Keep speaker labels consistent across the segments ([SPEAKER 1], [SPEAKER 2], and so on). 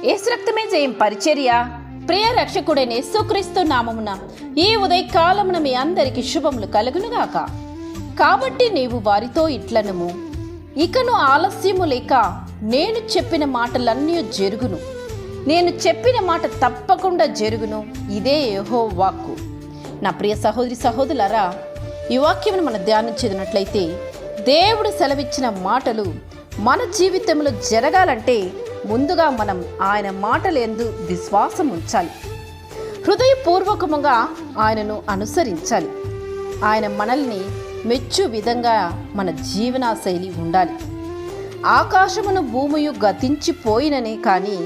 [SPEAKER 1] యేసు రక్తమే జయం పరిచర్య. ప్రియ రక్షకుడైన యేసుక్రీస్తు నామమున ఈ ఉదయకాలమున మీ అందరికి శుభములు కలుగునుగాక. కాబట్టి నీవు వారితో ఇట్లనము, ఇకను ఆలస్యము లేక నేను చెప్పిన మాటలన్నీ జరుగును, నేను చెప్పిన మాట తప్పకుండా జరుగును, ఇదే యెహోవా వాక్కు. నా ప్రియ సహోదరి సహోదరులారా, ఈ వాక్యమును మనం ధ్యానించేదినట్లయితే దేవుడు సెలవిచ్చిన మాటలు మన జీవితంలో జరగాలంటే ముందుగా మనం ఆయన మాటలందు విశ్వాసం ఉంచాలి. హృదయపూర్వకముగా ఆయనను అనుసరించాలి. ఆయన మనల్ని మెచ్చు విధంగా మన జీవనశైలి ఉండాలి. ఆకాశమును భూమియు గతించిపోయిననే కానీ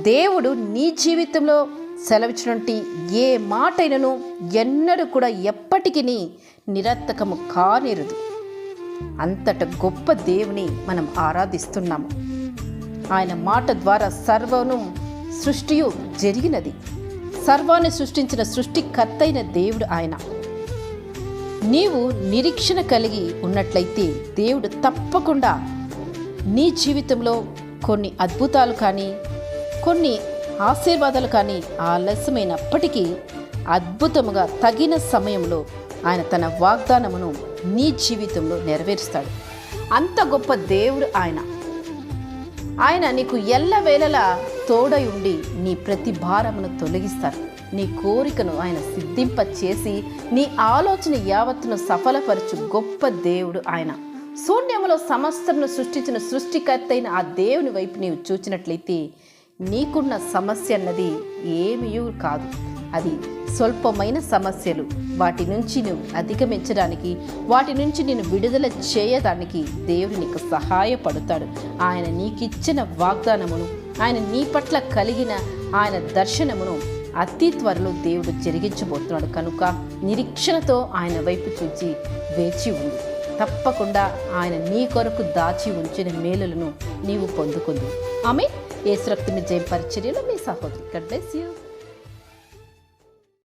[SPEAKER 1] దేవుడు నీ జీవితంలో సెలవిచ్చినటువంటి ఏ మాటైనను ఎన్నడూ కూడా ఎప్పటికీ నిరర్థకము కానేరదు. అంతట గొప్ప దేవుని మనం ఆరాధిస్తున్నాము. ఆయన మాట ద్వారా సర్వను సృష్టియు జరిగినది. సర్వాన్ని సృష్టించిన సృష్టికర్త అయిన దేవుడు ఆయన. నీవు నిరీక్షణ కలిగి ఉన్నట్లయితే దేవుడు తప్పకుండా నీ జీవితంలో కొన్ని అద్భుతాలు కానీ కొన్ని ఆశీర్వాదాలు కానీ ఆలస్యమైనప్పటికీ అద్భుతముగా తగిన సమయంలో ఆయన తన వాగ్దానమును నీ జీవితంలో నెరవేరుస్తాడు. అంత గొప్ప దేవుడు ఆయన. ఆయన నీకు ఎల్లవేళలా తోడై ఉండి నీ ప్రతి భారమును తొలగిస్తారు. నీ కోరికను ఆయన సిద్ధింప చేసి నీ ఆలోచన యావత్తును సఫలపరచు గొప్ప దేవుడు ఆయన. శూన్యములో సమస్తమును సృష్టించిన సృష్టికర్త అయిన ఆ దేవుని వైపు నీవు చూచినట్లయితే నీకున్న సమస్య అన్నది ఏమీ కాదు. అది స్వల్పమైన సమస్యలు. వాటి నుంచి నువ్వు అధిగమించడానికి, వాటి నుంచి నేను విడుదల చేయడానికి దేవుడు నీకు సహాయపడతాడు. ఆయన నీకిచ్చిన వాగ్దానమును, ఆయన నీ పట్ల కలిగిన ఆయన దర్శనమును అతి త్వరలో దేవుడు జరిగించబోతున్నాడు. కనుక నిరీక్షణతో ఆయన వైపు చూచి వేచి ఉంది. తప్పకుండా ఆయన నీ కొరకు దాచి ఉంచిన మేలులను నీవు పొందుకుంది. ఆమె యేసు రక్తమే జయం పరిచర్యలో మీ సహోదరి. God bless you.